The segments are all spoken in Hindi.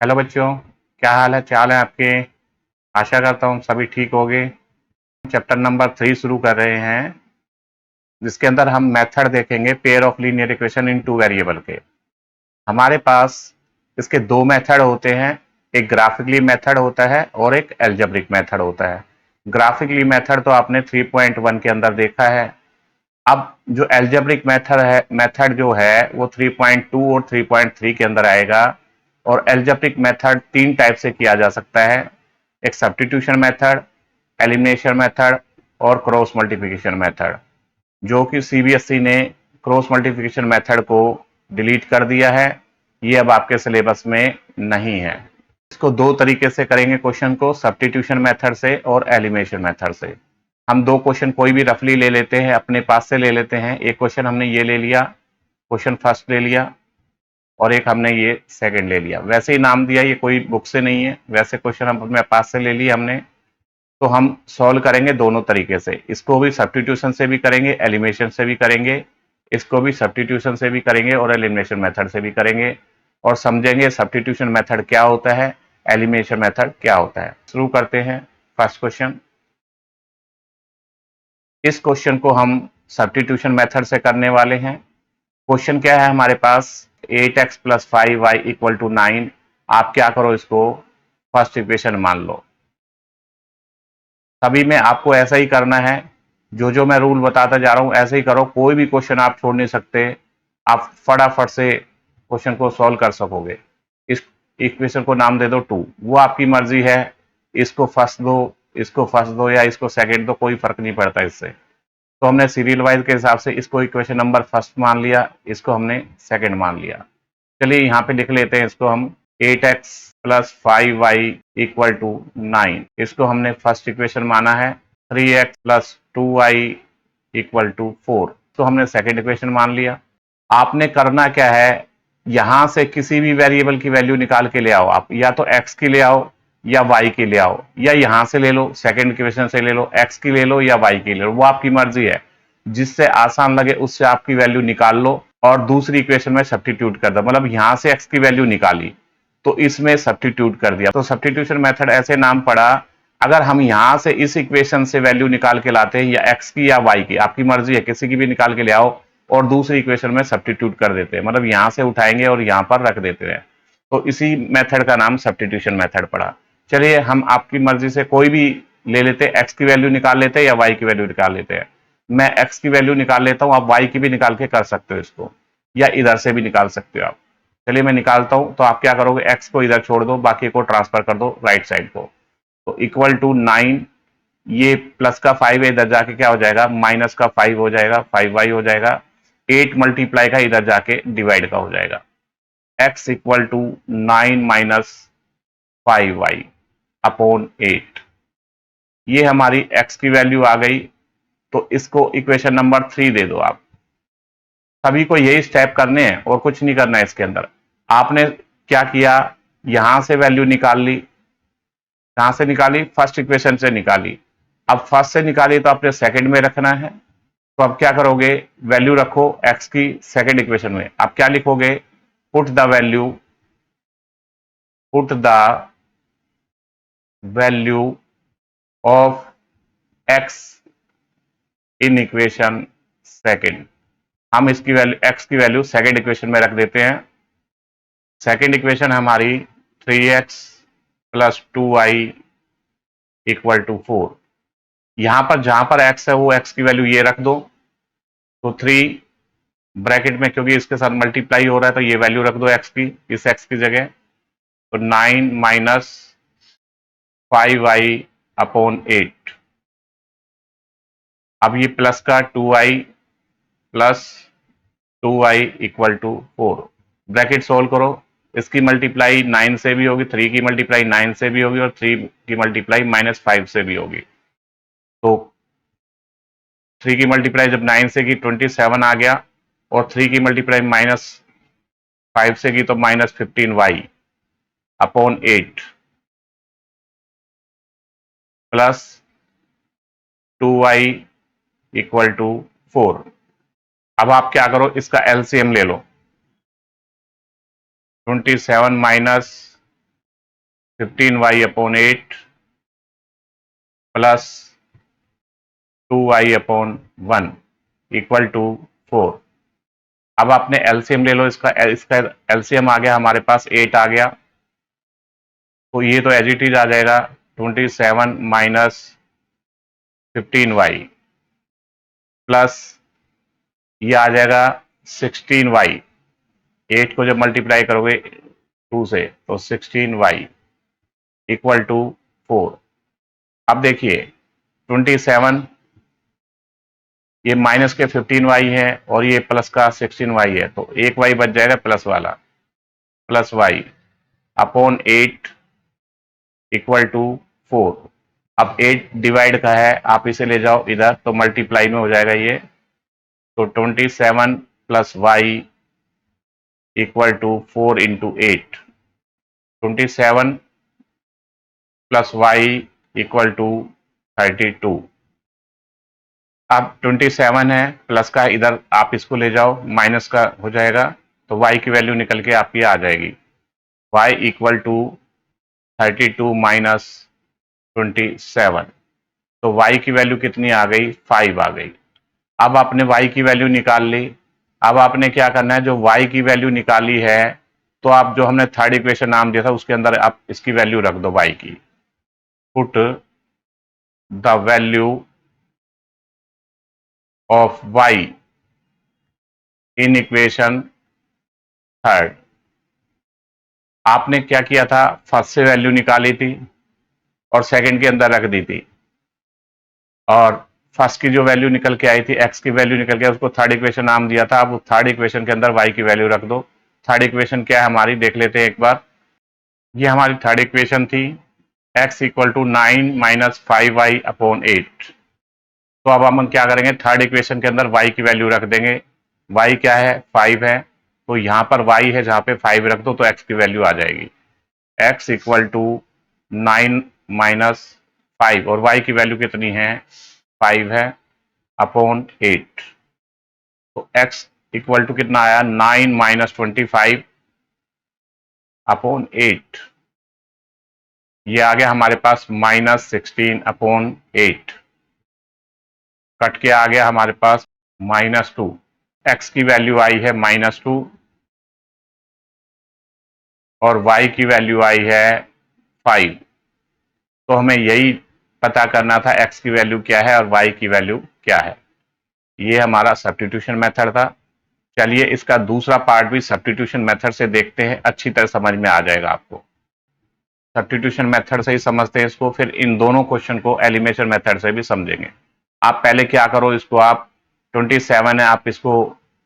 हेलो बच्चों, क्या हाल है? चाल है आपके? आशा करता हूँ सभी ठीक होंगे। चैप्टर नंबर 3 शुरू कर रहे हैं, जिसके अंदर हम मेथड देखेंगे pair of linear equation in two variable के। हमारे पास इसके दो मेथड होते हैं, एक ग्राफिकली मेथड होता है और एक एल्जेब्रिक मेथड होता है। ग्राफिकली मेथड तो आपने 3.1 के अंदर देखा है। अब जो एल्जेब्रिक मेथड जो है वो 3.2 और 3.3 के अंदर आएगा। और एल्जेब्रिक मेथड तीन टाइप से किया जा सकता है, एक सब्स्टिट्यूशन मेथड, एलिमिनेशन मेथड और क्रॉस मल्टीप्लिकेशन मेथड। जो कि सीबीएसई ने क्रॉस मल्टीप्लिकेशन मेथड को डिलीट कर दिया है, ये अब आपके सिलेबस में नहीं है। इसको दो तरीके से करेंगे क्वेश्चन को, सब्स्टिट्यूशन मेथड से और एलिमिनेशन मेथड से। हम दो क्वेश्चन कोई भी रफली ले लेते हैं, अपने पास से ले लेते हैं। एक क्वेश्चन हमने ये ले लिया, क्वेश्चन फर्स्ट ले लिया, और एक हमने ये सेकंड ले लिया। वैसे ही नाम दिया, ये कोई बुक से नहीं है, वैसे क्वेश्चन हम अपने पास से ले लिए हमने। तो हम सॉल्व करेंगे दोनों तरीके से, इसको भी सब्स्टिट्यूशन से भी करेंगे, एलिमिनेशन से भी करेंगे। इसको भी सब्स्टिट्यूशन से भी करेंगे और एलिमिनेशन मेथड से भी करेंगे, और समझेंगे सब्स्टिट्यूशन मेथड क्या होता है, एलिमिनेशन मेथड क्या होता है। शुरू करते हैं फर्स्ट क्वेश्चन। इस क्वेश्चन को हम सब्स्टिट्यूशन मेथड से करने वाले हैं। क्वेश्चन क्या है हमारे पास, 8x plus 5y equal to 9। आप क्या करो, इसको फर्स्ट इक्वेशन मान लो। सभी में आपको ऐसा ही करना है, जो जो मैं रूल बताता जा रहा हूं ऐसे ही करो, कोई भी क्वेश्चन आप छोड़ नहीं सकते। आप फटाफट से क्वेश्चन को सॉल्व कर सकोगे। इस इक्वेशन को नाम दे दो 2, वो आपकी मर्जी है। इसको फर्स्ट दो, इसको फर्स्ट दो या इसको सेकंड दो, कोई फर्क नहीं पड़ता इससे। तो हमने सीरियल वाइज के हिसाब से इसको इक्वेशन नंबर फर्स्ट मान लिया, इसको हमने सेकंड मान लिया। चलिए यहाँ पे लिख लेते हैं इसको हम, 8x plus 5y equal to 9। इसको हमने फर्स्ट इक्वेशन माना है। 3x plus 2y equal to 4, तो हमने सेकंड इक्वेशन मान लिया। आपने करना क्या है, यहां से किसी भी वेरिएबल की वैल्यू निकाल के ले आओ। आप या तो x की ले आओ या y की ले आओ, या यहां से ले लो, सेकंड इक्वेशन से ले लो, x की ले लो या y की ले लो, वो आपकी मर्जी है। जिससे आसान लगे उससे आपकी वैल्यू निकाल लो और दूसरी इक्वेशन में सब्स्टिट्यूट कर दो। मतलब यहां से x की वैल्यू निकाली तो इसमें सब्स्टिट्यूट कर दिया, तो सब्स्टिट्यूशन मेथड ऐसे नाम पड़ा। अगर हम यहां से इस इक्वेशन से वैल्यू निकाल के लाते हैं, या x की या y की, आपकी मर्जी है, किसी की भी निकाल के ले आओ, और दूसरी इक्वेशन में सब्स्टिट्यूट कर देते हैं, मतलब यहां से उठाएंगे और यहां पर रख देते हैं। तो इसी मेथड का नाम सब्स्टिट्यूशन मेथड पड़ा। चलिए हम आपकी मर्जी से कोई भी ले लेते हैं, एक्स की वैल्यू निकाल लेते हैं या वाई की वैल्यू निकाल लेते हैं। मैं एक्स की वैल्यू निकाल लेता हूं, आप वाई की भी निकाल के कर सकते हो इसको, या इधर से भी निकाल सकते हो आप। चलिए मैं निकालता हूं, तो आप क्या करोगे, एक्स को इधर छोड़ दो, बाकी को ट्रांसफर कर दो राइट साइड को। तो इक्वल टू 9, ये प्लस का 5 है, इधर जाके क्या हो जाएगा, माइनस का 5 हो जाएगा, 5y हो जाएगा। 8 मल्टीप्लाई का इधर जाके डिवाइड का हो जाएगा। x equal to 9 minus 5y upon 8। ये हमारी x की वैल्यू आ गई। तो इसको इक्वेशन नंबर 3 दे दो आप। सभी को यही स्टेप करने हैं और कुछ नहीं करना है इसके अंदर। आपने क्या किया, यहां से वैल्यू निकाल ली। कहां से निकाली, फर्स्ट इक्वेशन से निकाली। अब फर्स्ट से निकाली तो आपने सेकंड में रखना है। तो अब क्या करोगे, वैल्यू रखो x की सेकंड इक्वेशन में। आप क्या लिखोगे, put the value, put the value of x in equation second. हम इसकी वैल्यू, x की वैल्यू सेकंड इक्वेशन में रख देते हैं। सेकंड इक्वेशन हमारी 3x plus 2y equal to 4। यहां पर जहां पर x है वो x की वैल्यू ये रख दो। तो 3 ब्रैकेट में, क्योंकि इसके साथ मल्टीप्लाई हो रहा है, तो ये वैल्यू रख दो x की, इस x की जगह। तो 9 माइनस 5y अपॉन 8। अब ये प्लस का 2y plus 2y equal to 4। Bracket solve करो। इसकी मल्टीप्लाई 9 से भी होगी, 3 की मल्टीप्लाई 9 से भी होगी, और 3 की मल्टीप्लाई -5 से भी होगी। तो 3 की मल्टीप्लाई जब 9 से की 27 आ गया, और 3 की मल्टीप्लाई -5 से की तो -15y upon 8 plus 2y equal to 4। अब आप क्या करो, इसका एलसीएम ले लो। 27 minus 15y upon 8 plus 2y upon 1 equal to 4। अब आपने एलसीएम ले लो, इसका इसका एलसीएम आ गया हमारे पास 8 आ गया, तो ये तो एज इट इज आ जाएगा 27 माइनस 15y प्लस ये आ जाएगा 16y। 8 को जब मल्टीप्लाई करोगे 2 से तो 16y इक्वल टू 4। अब देखिए 27 ये माइनस के 15y है और ये प्लस का 16y है, तो एक y बच जाएगा प्लस वाला, plus y upon 8 equal to 4। अब 8 डिवाइड का है, आप इसे ले जाओ इधर तो मल्टीप्लाई में हो जाएगा ये, तो 27 plus y equal to 4 into 8। 27 plus y equal to 32। अब 27 है, प्लस का इधर आप इसको ले जाओ, माइनस का हो जाएगा, तो y की वैल्यू निकल के आपकी आ जाएगी y इक्वल टू 32 माइनस 27। तो y की वैल्यू कितनी आ गई, 5 आ गई। अब आपने y की वैल्यू निकाल ली। अब आपने क्या करना है, जो y की वैल्यू निकाली है, तो आप जो हमने थर्ड इक्वेशन नाम दिया था उसके अंदर आप इसकी वैल्यू रख दो y की। Put the value of y in equation third. आपने क्या किया था, फर्स्ट से वैल्यू निकाली थी और सेकंड के अंदर रख दी थी, और फर्स्ट की जो वैल्यू निकल के आई थी, x की वैल्यू निकल के, उसको थर्ड इक्वेशन नाम दिया था। अब थर्ड इक्वेशन के अंदर y की वैल्यू रख दो। थर्ड इक्वेशन क्या है हमारी, देख लेते हैं एक बार। ये हमारी थर्ड इक्वेशन थी, x equal to 9 minus 5y upon 8। तो अब हम क्या करेंगे, थर्ड इक्वेशन के अंदर y की वैल्यू रख देंगे। y क्या है, 5 है, तो यहां पर y है जहां पे 5 रख दो तो x की वैल्यू आ जाएगी। x इक्वल टू 9 माइनस 5 और y की वैल्यू कितनी है, 5 है, अपॉन 8। तो x इक्वल टू कितना आया, 9 माइनस 25 अपॉन 8। ये आ गया हमारे पास माइनस 16 अपॉन 8। कट के आ गया हमारे पास -2। x की वैल्यू आई है -2 और y की वैल्यू आई है 5। तो हमें यही पता करना था, x की वैल्यू क्या है और y की वैल्यू क्या है। ये हमारा सब्स्टिट्यूशन मेथड था। चलिए इसका दूसरा पार्ट भी सब्स्टिट्यूशन मेथड से देखते हैं, अच्छी तरह समझ में आ जाएगा आपको। सब्स्टिट्यूशन मेथड से ही समझते हैं इसको, फिर इन दोनों क्वेश्चन को एलिमिनेशन मेथड से भी समझेंगे। आप पहले क्या करो, इसको आप 27 है, आप इसको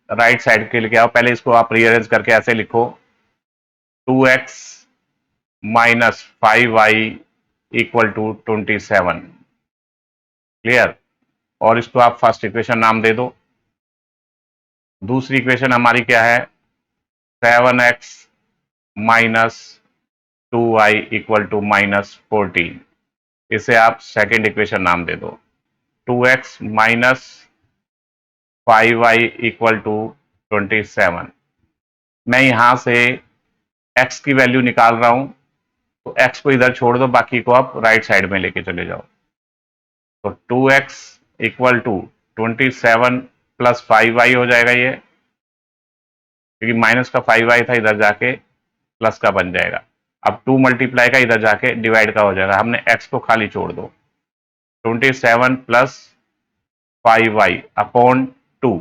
राइट साइड के लेके आओ। पहले इसको आप रीअरेंज करके ऐसे लिखो, 2x minus 5y equal to 27। Clear. और इसको आप फर्स्ट इक्वेशन नाम दे दो। दूसरी इक्वेशन हमारी क्या है, 7x minus 2y equal to -14। इसे आप सेकेंड इक्वेशन नाम दे दो। 2x minus 5y equal to 27। मैं यहां से x की वैल्यू निकाल रहा हूं, तो x को इधर छोड़ दो, बाकी को आप राइट साइड में लेके चले जाओ। तो 2x equal to 27 plus 5y हो जाएगा ये, क्योंकि माइनस का 5y था, इधर जाके प्लस का बन जाएगा। अब 2 मल्टीप्लाई का इधर जाके डिवाइड का हो जाएगा, हमने x को खाली छोड़ दो। 27 प्लस 5y अपॉन 2,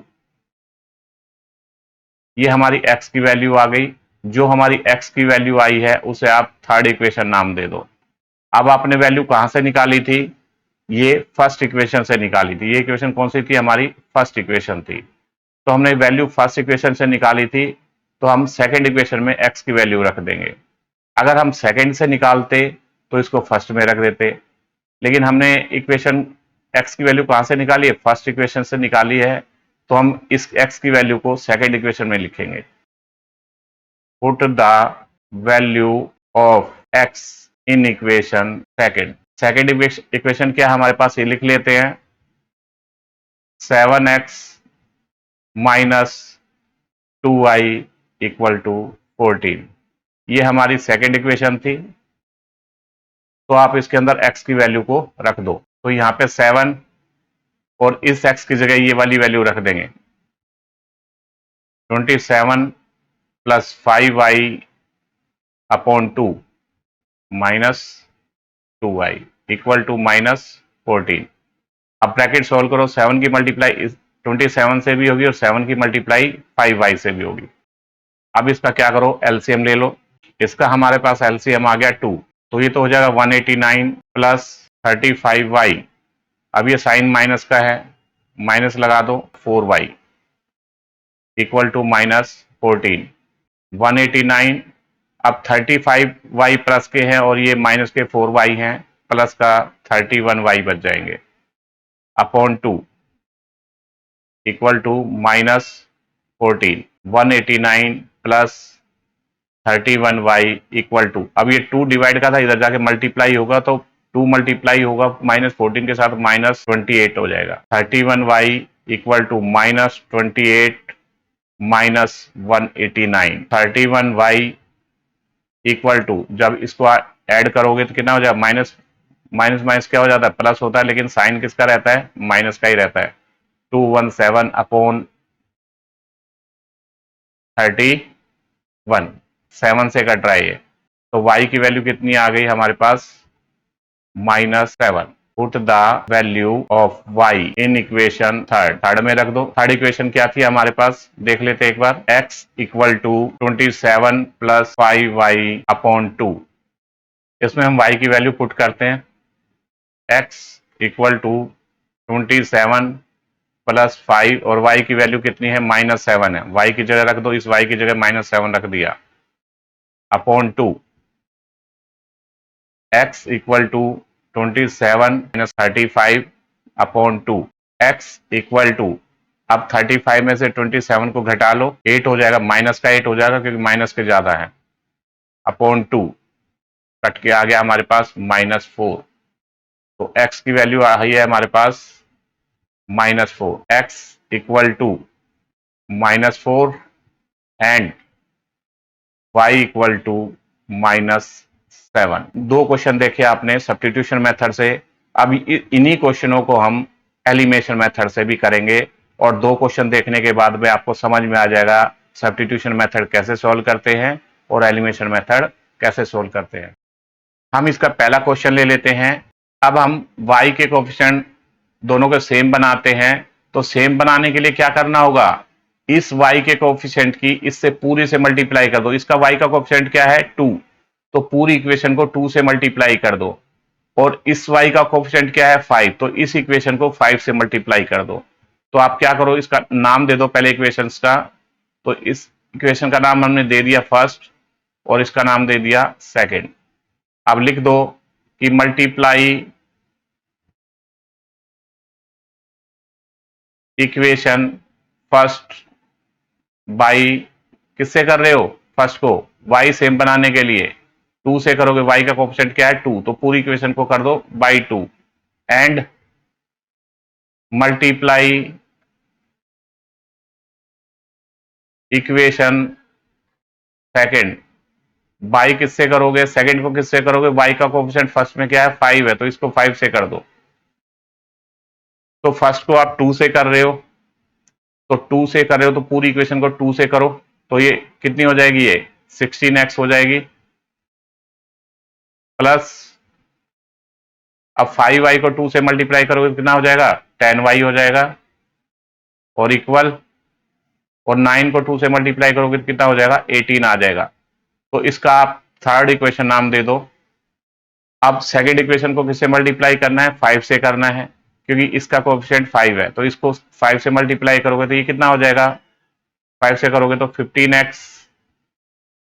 ये हमारी x की वैल्यू आ गई। जो हमारी x की वैल्यू आई है उसे आप थर्ड इक्वेशन नाम दे दो। अब आपने वैल्यू कहां से निकाली थी, ये फर्स्ट इक्वेशन से निकाली थी। ये इक्वेशन कौन सी थी, हमारी फर्स्ट इक्वेशन थी। तो हमने वैल्यू फर्स्ट इक्वेशन से निकाली थी, तो हम सेकंड इक्वेशन में x की वैल्यू रख देंगे। अगर हम सेकंड से निकालते तो इसको फर्स्ट में रख देते, लेकिन हमने इक्वेशन x की वैल्यू कहां से निकाली है, फर्स्ट इक्वेशन से निकाली है, तो हम इस x की वैल्यू को सेकंड इक्वेशन में लिखेंगे। Put the value of x in equation second. Second equation क्या हमारे पास, ये लिख लेते हैं, 7x minus 2y equal to 14। ये हमारी सेकंड इक्वेशन थी। तो आप इसके अंदर x की वैल्यू को रख दो। तो यहाँ पे 7 और इस x की जगह ये वाली वैल्यू रख देंगे, 27 plus 5y upon 2 minus 2y equal to minus 14। अब ब्रैकेट सॉल्व करो, 7 की मल्टीप्लाई 27 से भी होगी और 7 की मल्टीप्लाई 5y से भी होगी। अब इसका क्या करो, एलसीएम ले लो। इसका हमारे पास एलसीएम आ गया 2, तो ये तो हो जाएगा 189 प्लस 35y। अब ये साइन माइनस का है, माइनस लगा दो, 4y इक्वल टू माइनस 14। 189 अब 35y प्लस के हैं और ये माइनस के 4y हैं, प्लस का 31y बच जाएंगे upon 2 equal to minus 14। 189 plus 31y equal to, अब ये 2 डिवाइड का था, इधर जाके मल्टीप्लाई होगा तो 2 मल्टीप्लाई होगा माइनस 14 के साथ, माइनस 28 हो जाएगा। 31y equal to minus 28 minus 189। 31y equal to, जब इसको ऐड करोगे तो कितना हो जाएगा, माइनस माइनस माइनस क्या हो जाता है, प्लस होता है, लेकिन साइन किसका रहता है, माइनस का ही रहता है। 217 अपॉन 31, 7 से कट रहा है ये, तो y की वैल्यू कितनी आ गई हमारे पास, -7। Put the value of y in equation third में रख दो। थर्ड इक्वेशन क्या थी हमारे पास, देख लेते एक बार। x equal to 27 plus 5y upon 2, इसमें हम y की वैल्यू पुट करते हैं। x इक्वल टू 27 प्लस 5 और y की वैल्यू कितनी है, -7 है, y की जगह रख दो, इस y की जगह -7 रख दिया upon 2। x equal to 27 minus 35 upon 2, x equal to, अब 35 में से 27 को घटा लो, 8 हो जाएगा, माइनस का 8 हो जाएगा क्योंकि माइनस के ज्यादा है, अपॉन 2 कट के आ गया हमारे पास -4। तो x की वैल्यू आ रही है हमारे पास -4। x equal to -4 and y equal to -7। दो क्वेश्चन देखे आपने सब्स्टिट्यूशन मेथड से। अब इन्हीं क्वेश्चनों को हम एलिमिनेशन मेथड से भी करेंगे और दो क्वेश्चन देखने के बाद में आपको समझ में आ जाएगा सब्स्टिट्यूशन मेथड कैसे सॉल्व करते हैं और एलिमिनेशन मेथड कैसे सॉल्व करते हैं। हम इसका पहला क्वेश्चन ले लेते हैं। अब हम y के कोएफिशिएंट दोनों को सेम बनाते हैं, तो सेम बनाने के लिए क्या करना होगा, इस y के कोएफिशिएंट की इससे पूरी से मल्टीप्लाई कर दो। इसका y का कोएफिशिएंट क्या है, 2, तो पूरी इक्वेशन को 2 से मल्टीप्लाई कर दो। और इस y का कोएफिशिएंट क्या है, 5, तो इस इक्वेशन को 5 से मल्टीप्लाई कर दो। तो आप क्या करो, इसका नाम दे दो पहले इक्वेशंस का। तो इस इक्वेशन का नाम हमने दे दिया फर्स्ट और इसका नाम दे दिया सेकंड। अब लिख दो कि मल्टीप्लाई इक्वेशन फर्स्ट बाई, किससे कर रहे हो, फर्स्ट को, y सेम बनाने के लिए 2 से करोगे, y का कोएफिशिएंट क्या है, 2, तो पूरी इक्वेशन को कर दो by 2 and multiply equation second by, किससे करोगे, सेकंड को किससे करोगे, y का कोएफिशिएंट फर्स्ट में क्या है, 5 है, तो इसको 5 से कर दो। तो फर्स्ट को आप 2 से कर रहे हो, तो 2 से कर रहे हो तो पूरी इक्वेशन को 2 से करो, तो ये कितनी हो जाएगी, ये 16x हो जाएगी, प्लस अब 5y को 2 से मल्टीप्लाई करोगे तो कितना हो जाएगा, 10y हो जाएगा, और इक्वल, और 9 को 2 से मल्टीप्लाई करोगे तो कितना हो जाएगा, 18 आ जाएगा। तो इसका आप थर्ड इक्वेशन नाम दे दो। अब सेकंड इक्वेशन को किससे मल्टीप्लाई करना है, 5 से करना है, क्योंकि इसका कोएफिशिएंट 5 है, तो इसको 5 से मल्टीप्लाई करोगे तो ये कितना हो जाएगा, 5 से करोगे तो 15x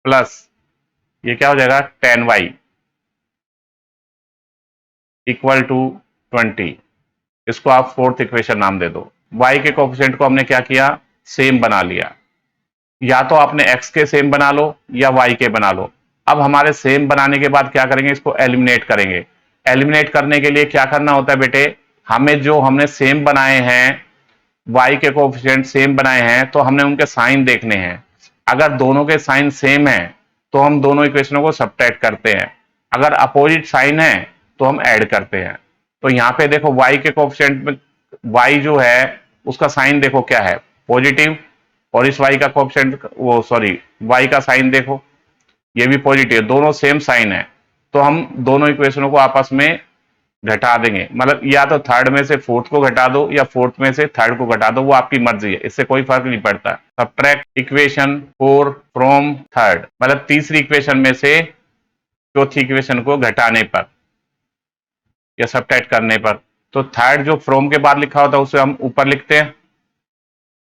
प्लस ये क्या हो जाएगा, 10y इक्वल टू 20। इसको आप फोर्थ इक्वेशन नाम दे दो। y के कोएफिशिएंट को हमने क्या किया, सेम बना लिया, या तो आपने x के सेम बना लो या y के बना लो। अब हमारे सेम बनाने के बाद क्या करेंगे, इसको एलिमिनेट करेंगे। एलिमिनेट करने के लिए क्या करना होता है बेटे, हमें जो हमने सेम बनाए हैं, y के कोएफिशिएंट सेम बनाए हैं, तो हमने उनके साइन देखने हैं। अगर दोनों के साइन सेम हैं तो हम दोनों इक्वेशनों को सब्ट्रैक्ट करते हैं। अगर अपोजिट साइन है तो हम ऐड करते हैं। तो यहाँ पे देखो y के कोफिशिएंट में y जो है उसका साइन देखो क्या है, पॉजिटिव, और इस y का कोफिशिएंट वो सॉरी y का साइन देखो ये भी पॉजिटिव, दोनों सेम साइन है। तो हम दोनों इक्वेशनों को आपस में घटा देंगे, मतलब या तो थर्ड में से फोर्थ को घटा दो या फोर्थ में से थर्ड को घटा दो, वो आपकी मर्जी है, इससे कोई फर्क नहीं पड़ता। सब्ट्रैक्ट इक्वेशन 4 फ्रॉम थर्ड, मतलब तीसरी इक्वेशन में से चौथी इक्वेशन को घटाने पर या सब्ट्रैक्ट करने पर। तो थर्ड जो फ्रॉम के बाद लिखा होता है उसे हम ऊपर लिखते हैं।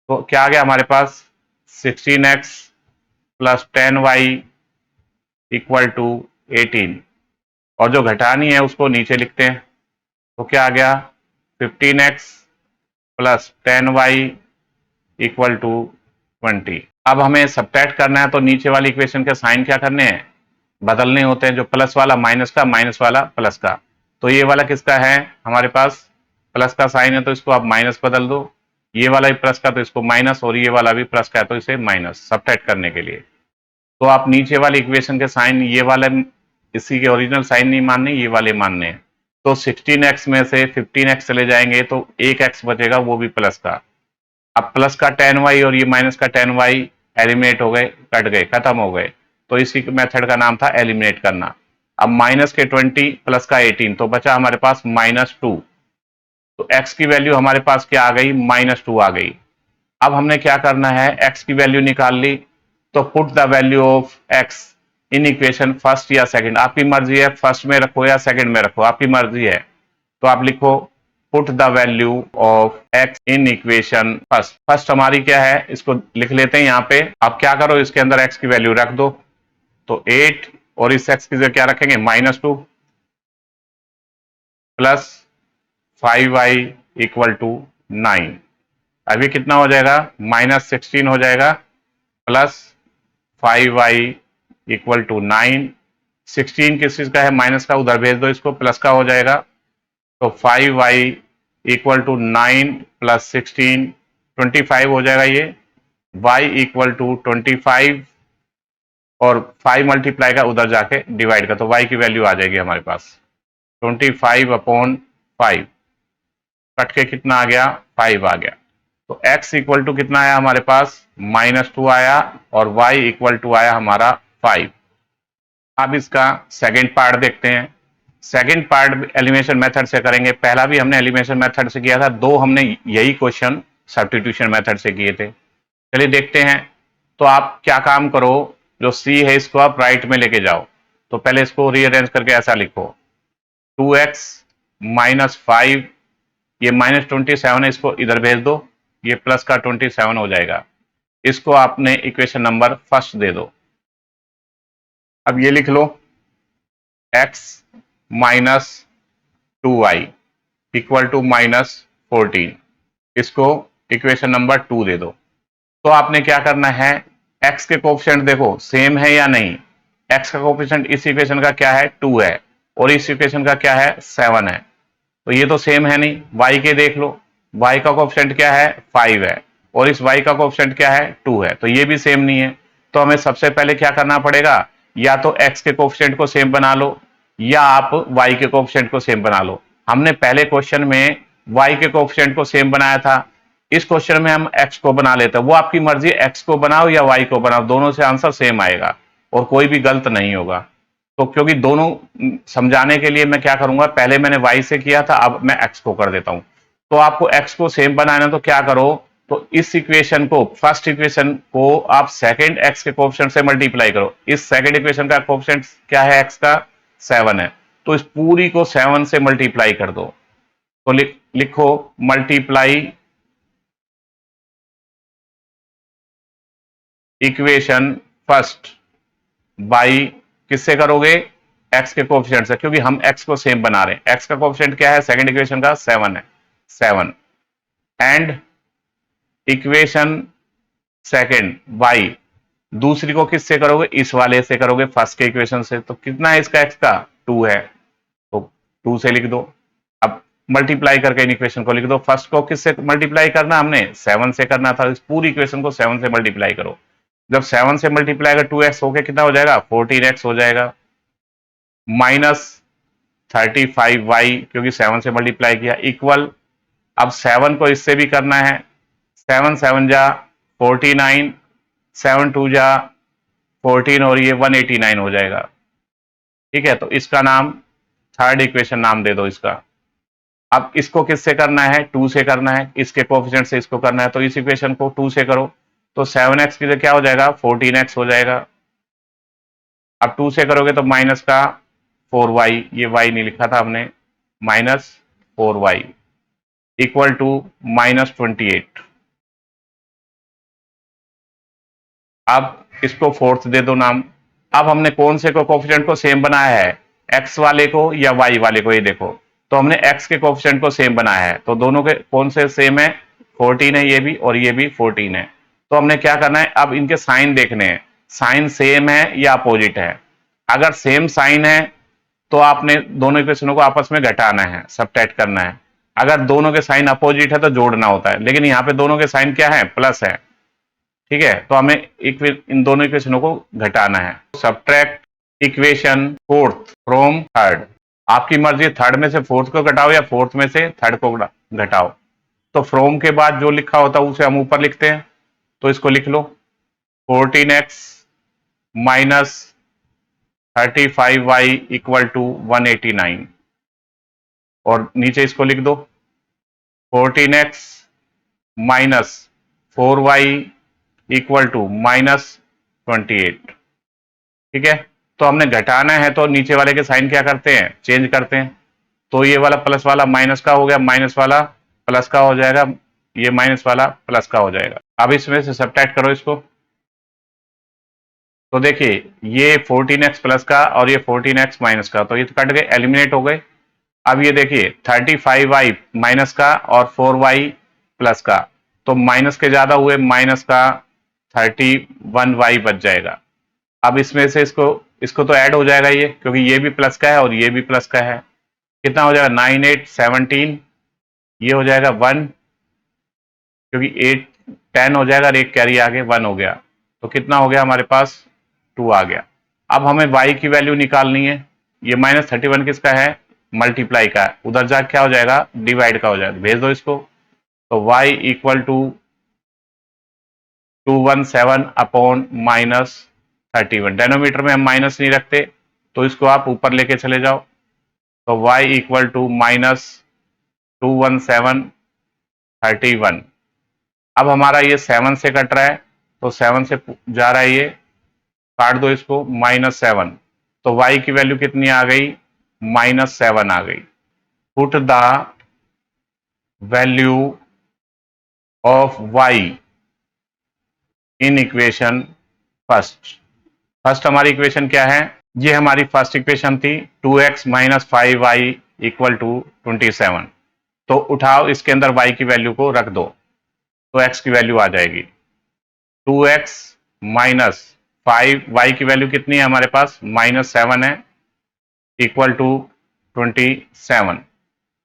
तो क्या आ गया हमारे पास, 16x plus 10y equal to 18, और जो घटानी है उसको नीचे लिखते हैं। तो क्या आ गया, 15x plus 10y equal to 20। अब हमें सब्ट्रैक्ट करना है तो नीचे वाली इक्वेशन के साइन क्या करने हैं, बदलने होते हैं, जो प्लस वाला माइनस का, माइनस वाला प्लस का। तो ये वाला किसका है, हमारे पास प्लस का साइन है तो इसको आप माइनस बदल दो, ये वाला भी प्लस का तो इसको माइनस, और ये वाला भी प्लस का है तो इसे माइनस, सब्ट्रैक्ट करने के लिए। तो आप नीचे वाली इक्वेशन के साइन ये वाले इसी के ओरिजिनल साइन नहीं मानने, ये वाले मानने हैं। तो 16x में से 15x चले जाएंगे तो एक x बचेगा, वो भी प्लस का। अब प्लस का 10y और ये माइनस का 10y एलिमिनेट हो गए, कट गए, खत्म हो गए। तो इसी मेथड का नाम था एलिमिनेट करना। अब माइनस के 20 प्लस का 18, तो बचा हमारे पास -2। तो x की वैल्यू हमारे पास क्या आ गई, -2 आ गई। अब हमने क्या करना है, x की वैल्यू निकाल ली, तो put the value of x in equation first या सेकंड, आपकी मर्जी है, फर्स्ट में रखो या सेकंड में रखो, आपकी मर्जी है। तो आप लिखो put the value of x in equation first. First हमारी क्या है, इसको लिख लेते हैं यहाँ पे। आप क्या करो, इसके अंदर x की वैल्यू रख दो, तो 8, और इस x की जगह क्या रखेंगे, -2 प्लस 5y इक्वल टू 9। अभी कितना हो जाएगा, -16 हो जाएगा प्लस 5y इक्वल टू 9। 16 किस चीज का है, माइनस का, उधर भेज दो इसको, प्लस का हो जाएगा। तो 5y इक्वल टू 9 प्लस 16 25 हो जाएगा ये, y इक्वल टू 25, और 5 मल्टीप्लाई का उधर जाके डिवाइड का, तो y की वैल्यू आ जाएगी हमारे पास 25/5। कट के कितना आ गया, 5 आ गया। तो x इक्वल टू कितना आया हमारे पास, -2 आया, और y इक्वल टू आया हमारा 5। अब इसका सेकंड पार्ट देखते हैं। सेकंड पार्ट एलिमिनेशन मेथड से करेंगे, पहला भी हमने एलिमिनेशन मेथड से किया था, दो हमने यही क्वेश्चन सब्स्टिट्यूशन मेथड से किए थे। चलिए देखते हैं। तो आप क्या काम करो, जो c है इसको आप राइट में लेके जाओ। तो पहले इसको रीअरेंज करके ऐसा लिखो, 2x -5, ये -27 है, इसको इधर भेज दो, ये प्लस का 27 हो जाएगा। इसको आपने इक्वेशन नंबर फर्स्ट दे दो। अब ये लिख लो, x -2y इक्वल टू -14, इसको इक्वेशन नंबर 2 दे दो। तो आपने क्या करना है, x के कोफिशिएंट देखो सेम है या नहीं। x का कोफिशिएंट इस इक्वेशन का क्या है, 2 है, और इस इक्वेशन का क्या है, 7 है। तो ये तो सेम है नहीं। y के देख लो, y का कोफिशिएंट क्या है, 5 है, और इस y का कोफिशिएंट क्या है, 2 है, तो ये भी सेम नहीं है। तो हमें सबसे पहले क्या करना पड़ेगा, या तो x के कोफिशिएंट को सेम बना लो, या आप y के कोफिशिएंट को सेम बना लो। हमने पहले क्वेश्चन में y के कोफिशिएंट को सेम बनाया था, इस क्वेश्चन में हम x को बना लेते हैं। वो आपकी मर्जी, x को बनाओ या y को बनाओ, दोनों से आंसर सेम आएगा और कोई भी गलत नहीं होगा। तो क्योंकि दोनों समझाने के लिए मैं क्या करूंगा, पहले मैंने y से किया था, अब मैं x को कर देता हूं। तो आपको x को सेम बनाना, तो क्या करो, तो इस इक्वेशन को, फर्स्ट इक्वेशन को आप सेकंड x के कोफिशिएंट से मल्टीप्लाई करो। इस सेकंड इक्वेशन का कोफिशिएंट क्या है, x का 7 है, तो इस पूरी को 7 से मल्टीप्लाई कर दो। तो लिखो मल्टीप्लाई इक्वेशन फर्स्ट बाई, किससे करोगे, x के कोफिशिएंट से, क्योंकि हम x को सेम बना रहे हैं। x का कोफिशिएंट क्या है, सेकंड इक्वेशन का 7 है, 7, एंड इक्वेशन सेकंड बाई, दूसरी को किससे करोगे, इस वाले से करोगे, फर्स्ट के इक्वेशन से। तो कितना है इसका, x का 2 है, तो 2 से लिख दो। अब मल्टीप्लाई करके इन इक्वेशन को लिख दो। फर्स्ट को किससे मल्टीप्लाई करना, हमने 7 से करना था, इस पूरी इक्वेशन को 7 से मल्टीप्लाई करो। जब 7 से मल्टीप्लाई कर 2x होके कितना हो जाएगा, 14x हो जाएगा। -35y क्योंकि 7 से मल्टीप्लाई किया इक्वल, अब 7 को इससे भी करना है, 7 7 जा 49, 7 2 जा 14 और ये 189 हो जाएगा। ठीक है, तो इसका नाम थर्ड इक्वेशन नाम दे दो इसका। अब इसको किससे करना है, 2 से करना है, इसके कोफिशिएंट से इसको करना है, तो इस इक्वेशन को 2 से करो तो 7x की जगह क्या हो जाएगा, 14x हो जाएगा। अब 2 से करोगे तो माइनस का 4y, ये y नहीं लिखा था हमने, -4y इक्वल टू -28। अब इसको फोर्थ दे दो नाम। अब हमने कौन से को कोफिशिएंट को सेम बनाया है, x वाले को या y वाले को, ये देखो, तो हमने x के कोफिशिएंट को सेम बनाया है, तो दोनों के कौन से सेम है, 14 है ये भी और ये भी 14 है। तो हमने क्या करना है, अब इनके साइन देखने हैं, साइन सेम है या अपोजिट है। अगर सेम साइन है तो आपने दोनों इक्वेशनों को आपस में घटाना है, सबट्रैक्ट करना है। अगर दोनों के साइन अपोजिट है तो जोड़ना होता है, लेकिन यहाँ पे दोनों के साइन क्या है, प्लस है। ठीक है, तो हमें इन दोनों इक्वेशनों को घटाना है। Subtract equation fourth from third, आपकी मर्जी, थर्ड में से फोर्थ को घटाओ या फोर्थ में से थर्ड को घटाओ। तो फ्रॉम के बाद जो लिखा होता है उसे हम ऊपर लिखते हैं, तो इसको लिख लो 14x minus 35y equal to 189, और नीचे इसको लिख दो 14x minus 4y equal to -28। ठीक है, तो हमने घटाना है तो नीचे वाले के साइन क्या करते हैं, चेंज करते हैं। तो ये वाला प्लस वाला माइनस का हो गया, माइनस वाला प्लस का हो जाएगा, ये माइनस वाला प्लस का हो जाएगा। अब इसमें से सब्ट्रैक्ट करो इसको, तो देखिए ये 14x प्लस का और ये 14x माइनस का, तो ये तो कट गए, एलिमिनेट हो गए। अब ये देखिए 35y माइनस का और 4y प्लस का, तो माइनस के ज्यादा हुए, माइनस का 31y बच जाएगा। अब इसमें से इसको तो ऐड हो जाएगा ये, क्योंकि ये भी प्लस का है और ये भी प्लस का है। कितना हो जाएगा, 9 8 17, ये हो जाएगा 1, क्योंकि 8 10 हो जाएगा और एक कैरी आगे 1 हो गया, तो कितना हो गया हमारे पास, 2 आ गया। अब हमें y की वैल्यू निकालनी है, ये -31 किसका है, मल्टीप्लाई का है, उधर जाके क्या हो जाएगा, डिवाइड का हो जाएगा, भेज दो इसको। तो y equal to 217 upon -31, denominator में हम माइनस नहीं रखते, तो इसको आप ऊपर लेके चले जाओ, तो y इक्वल टू -217/31। अब हमारा ये 7 से कट रहा है, तो 7 से जा रहा है, ये काट दो इसको, -7, तो y की वैल्यू कितनी आ गई, -7 आ गई। Put the value of y in equation first हमारी इक्वेशन क्या है, ये हमारी फर्स्ट इक्वेशन थी 2x minus 5y equal to 27। तो उठाओ इसके अंदर y की वैल्यू को रख दो, तो x की वैल्यू आ जाएगी 2x माइनस 5y की वैल्यू कितनी है हमारे पास, -7 है, इक्वल टू 27।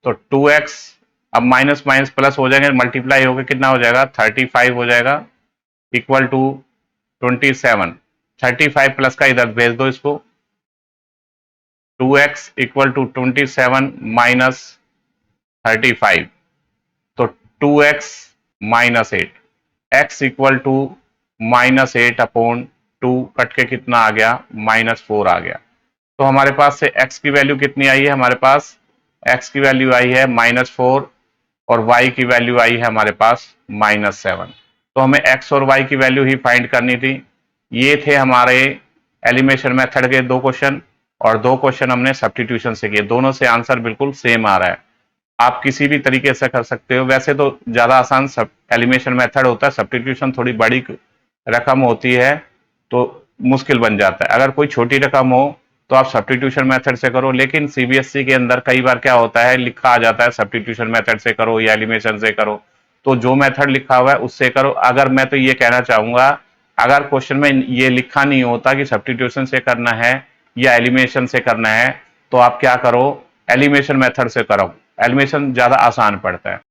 तो 2x, अब माइनस माइनस प्लस हो जाएंगे, मल्टीप्लाई होकर कितना हो जाएगा, 35 हो जाएगा, इक्वल टू 27। 35 प्लस का इधर भेज दो इसको, 2x इक्वल टू 27 माइनस 35, तो 2x minus 8, x equal to -8 upon 2, cut के कितना आ गया, -4 आ गया। तो हमारे पास से x की वैल्यू कितनी आई है, हमारे पास x की वैल्यू आई है -4 और y की वैल्यू आई है हमारे पास -7। तो हमें x और y की वैल्यू ही फाइंड करनी थी। ये थे हमारे एलिमिनेशन मेथड के 2 क्वेश्चन, और 2 क्वेश्चन हमने सब्स्टिट्यूशन से किए, दोनों से आंसर बिल्कुल सेम आ रहा है। आप किसी भी तरीके से कर सकते हो, वैसे तो ज्यादा आसान एलिमिनेशन मेथड होता है, सब्स्टिट्यूशन थोड़ी बड़ी रकम होती है तो मुश्किल बन जाता है। अगर कोई छोटी रकम हो तो आप सब्स्टिट्यूशन मेथड से करो, लेकिन सीबीएसई के अंदर कई बार क्या होता है, लिखा आ जाता है सब्स्टिट्यूशन मेथड से करो या एलिमिनेशन से करो, तो जो मेथड लिखा हुआ है उससे करो। अगर मैं तो ये कहना चाहूंगा, अगर क्वेश्चन में ये लिखा नहीं होता कि सब्स्टिट्यूशन से करना है या एलिमिनेशन से करना है, तो आप क्या करो, एलिमिनेशन मेथड से करो, एलिमिनेशन ज्यादा आसान पड़ता है।